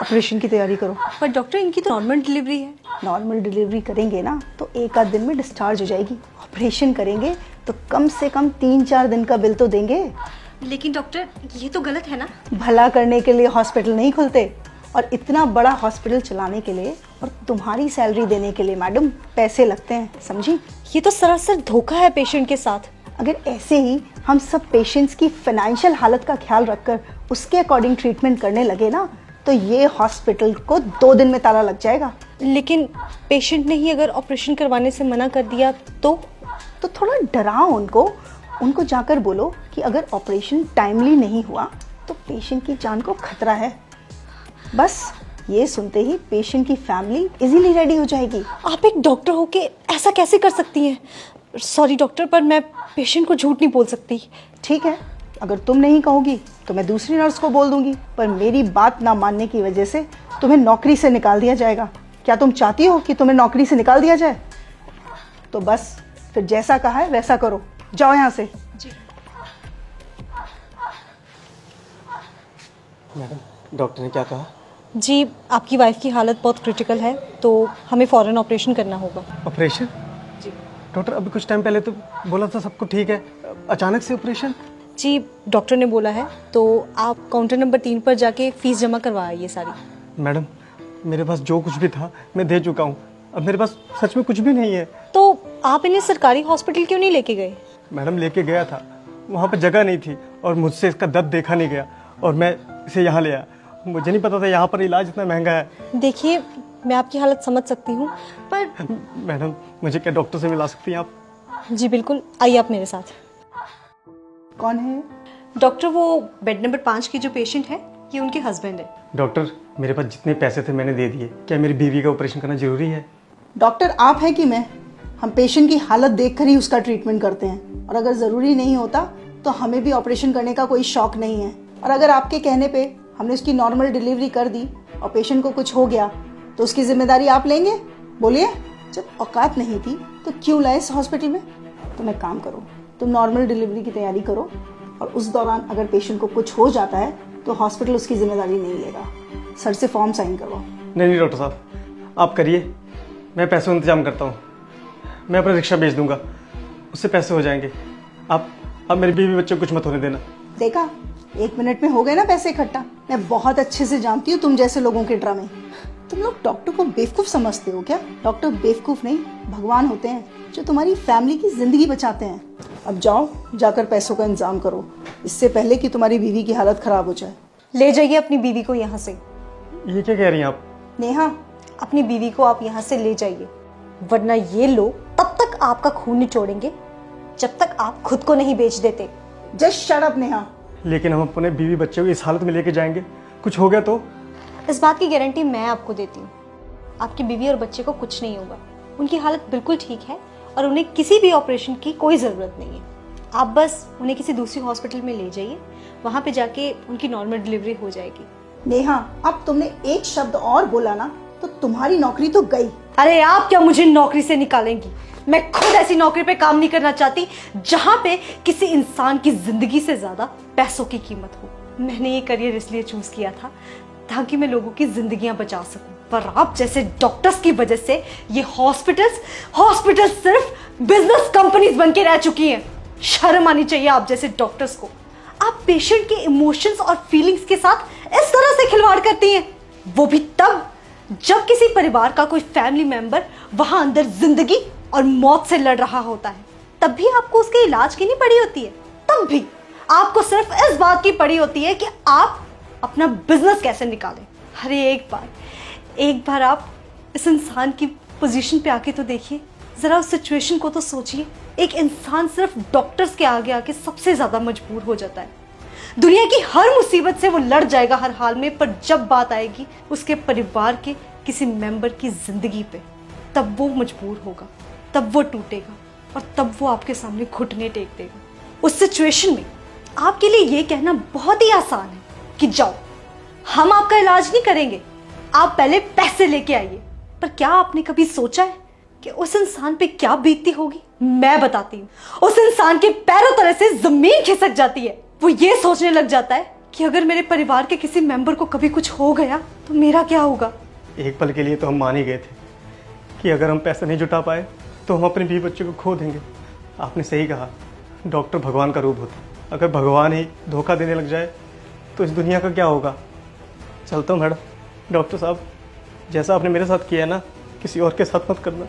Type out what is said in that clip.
Operation की तैयारी करो। पर डॉक्टर इनकी तो नॉर्मल डिलीवरी है। नॉर्मल डिलीवरी करेंगे ना तो एक आध दिन में डिस्चार्ज हो जाएगी। ऑपरेशन करेंगे तो कम से कम 3-4 दिन का बिल तो देंगे। लेकिन डॉक्टर ये तो गलत है ना। भला करने के लिए हॉस्पिटल नहीं खुलते, और इतना बड़ा हॉस्पिटल चलाने के लिए और तुम्हारी सैलरी देने के लिए मैडम पैसे लगते हैं, समझी? ये तो सरासर धोखा है पेशेंट के साथ। अगर ऐसे ही हम सब पेशेंट्स की फाइनेंशियल हालत का ख्याल रखकर उसके अकॉर्डिंग ट्रीटमेंट करने लगे ना तो ये हॉस्पिटल को 2 दिन में ताला लग जाएगा। लेकिन पेशेंट ने ही अगर ऑपरेशन करवाने से मना कर दिया तो थोड़ा डराओ उनको जाकर बोलो कि अगर ऑपरेशन टाइमली नहीं हुआ तो पेशेंट की जान को खतरा है। बस ये सुनते ही पेशेंट की फैमिली इजीली रेडी हो जाएगी। आप एक डॉक्टर होके ऐसा कैसे कर सकती हैं? सॉरी डॉक्टर, पर मैं पेशेंट को झूठ नहीं बोल सकती। ठीक है, अगर तुम नहीं कहोगी तो मैं दूसरी नर्स को बोल दूंगी, पर मेरी बात ना मानने की वजह से तुम्हें नौकरी से निकाल दिया जाएगा। क्या तुम चाहती हो कि तुम्हें नौकरी से निकाल दिया जाए? तो बस फिर जैसा कहा है वैसा करो, जाओ यहाँ से। जी मैडम, डॉक्टर ने क्या कहा? जी, आपकी वाइफ की हालत बहुत क्रिटिकल है तो हमें फ़ौरन ऑपरेशन करना होगा। ऑपरेशन? जी डॉक्टर, अभी कुछ टाइम पहले तो बोला था सबको ठीक है, अचानक से ऑपरेशन? जी, डॉक्टर ने बोला है तो आप काउंटर नंबर 3 पर जाके फ़ीस जमा करवाइए सारी। मैडम, मेरे पास जो कुछ भी था मैं दे चुका हूँ, अब मेरे पास सच में कुछ भी नहीं है। तो आप इन्हें सरकारी हॉस्पिटल क्यों नहीं लेके गए? मैडम, लेके गया था, वहाँ पर जगह नहीं थी और मुझसे इसका दर्द देखा नहीं गया और मैं इसे यहाँ ले आया। मुझे नहीं पता था यहाँ पर इलाज इतना महंगा है। देखिए, मैं आपकी हालत समझ सकती हूँ, पर मैडम, मुझे क्या डॉक्टर से मिला सकती हैं आप? जी बिल्कुल, आइए आप मेरे साथ। कौन है? डॉक्टर, वो बेड नंबर 5 की जो पेशेंट है ये उनके हस्बैंड है। डॉक्टर, मेरे पास जितने पैसे थे मैंने दे दिए, क्या मेरी बीवी का ऑपरेशन करना जरूरी है? डॉक्टर आप हैं कि मैं? हम पेशेंट की हालत देखकर ही उसका ट्रीटमेंट करते हैं, और अगर ज़रूरी नहीं होता तो हमें भी ऑपरेशन करने का कोई शौक नहीं है। और अगर आपके कहने पे हमने उसकी नॉर्मल डिलीवरी कर दी और पेशेंट को कुछ हो गया तो उसकी जिम्मेदारी आप लेंगे? बोलिए, जब औकात नहीं थी तो क्यों लाए इस हॉस्पिटल में? तुम एक काम करो, तुम नॉर्मल डिलीवरी की तैयारी करो, और उस दौरान अगर पेशेंट को कुछ हो जाता है तो हॉस्पिटल उसकी जिम्मेदारी नहीं लेगा। सर से फॉर्म साइन करवाओ। नहीं डॉक्टर साहब, आप करिए, मैं पैसों का इंतजाम करता हूँ। मैं अपना रिक्शा बेच दूंगा, उससे पैसे हो जाएंगे। आप मेरी बीवी बच्चे को कुछ मत होने देना। देखा, 1 मिनट में हो गए ना पैसे इकट्ठा। मैं बहुत अच्छे से जानती हूँ तुम जैसे लोगों के ड्रामे। तुम लोग डॉक्टर को बेवकूफ़ समझते हो क्या? डॉक्टर बेवकूफ़ नहीं, भगवान होते हैं जो तुम्हारी फैमिली की जिंदगी बचाते हैं। अब जाओ, जाकर पैसों का इंतजाम करो, इससे पहले कि तुम्हारी बीवी की हालत खराब हो जाए। ले जाइए अपनी बीवी को यहाँ से। ये क्या कह रही हैं आप? नेहा, अपनी बीवी को आप यहाँ से ले जाइए, वरना ये लोग तब तक आपका खून निचोड़ेंगे जब तक आप खुद को नहीं बेच देते। Just shut up Neha. लेकिन हम अपने बीवी बच्चे को इस हालत में लेके जाएंगे, कुछ हो गया तो? इस बात की गारंटी मैं आपको देती हूँ, आपकी बीवी और बच्चे को कुछ नहीं होगा। उनकी हालत बिल्कुल ठीक है और उन्हें किसी भी ऑपरेशन की कोई ज़रूरत नहीं है। आप बस उन्हें किसी दूसरी हॉस्पिटल में ले जाइए, वहाँ पे जाके उनकी नॉर्मल डिलीवरी हो जाएगी। नेहा, अब तुमने एक शब्द और बोला ना तो तुम्हारी नौकरी तो गई। अरे आप क्या मुझे नौकरी से निकालेंगी? मैं खुद ऐसी नौकरी पे काम नहीं करना चाहती जहाँ पे किसी इंसान की जिंदगी से ज्यादा पैसों की कीमत हो। मैंने ये करियर इसलिए चूज किया था ताकि मैं लोगों की जिंदगियां बचा सकूं, पर आप जैसे डॉक्टर्स की वजह से ये हॉस्पिटल्स सिर्फ बिजनेस कंपनीज बन के रह चुकी हैं। शर्म आनी चाहिए आप जैसे डॉक्टर्स को। आप पेशेंट के इमोशंस और फीलिंग्स के साथ इस तरह से खिलवाड़ करती हैं, वो भी तब जब किसी परिवार का कोई फैमिली मेंबर वहां अंदर जिंदगी और मौत से लड़ रहा होता है। तब भी आपको उसके इलाज की नहीं पड़ी होती है, तब भी आपको सिर्फ इस बात की पड़ी होती है कि आप अपना बिजनेस कैसे निकालें। अरे एक बार आप इस इंसान की पोजीशन पे आके तो देखिए, जरा उस सिचुएशन को तो सोचिए। एक इंसान सिर्फ डॉक्टर्स के आगे आके सबसे ज्यादा मजबूर हो जाता है। दुनिया की हर मुसीबत से वो लड़ जाएगा हर हाल में, पर जब बात आएगी उसके परिवार के किसी मेंबर की जिंदगी पे, तब वो मजबूर होगा, तब वो टूटेगा और तब वो आपके सामने घुटने टेक देगा। उस सिचुएशन में आपके लिए ये कहना बहुत ही आसान है कि जाओ, हम आपका इलाज नहीं करेंगे, आप पहले पैसे लेके आइए। पर क्या आपने कभी सोचा है कि उस इंसान पे क्या बीतती होगी? मैं बताती हूँ। उस इंसान के पैरों तले से जमीन खिसक जाती है। वो ये सोचने लग जाता है कि अगर मेरे परिवार के किसी मेंबर को कभी कुछ हो गया तो मेरा क्या होगा। एक पल के लिए तो हम मान ही गए थे कि अगर हम पैसा नहीं जुटा पाए तो हम अपने बीवी बच्चे को खो देंगे। आपने सही कहा, डॉक्टर भगवान का रूप होता। अगर भगवान ही धोखा देने लग जाए तो इस दुनिया का क्या होगा। चलता हूँ मैडम। डॉक्टर साहब, जैसा आपने मेरे साथ किया है ना, किसी और के साथ मत करना।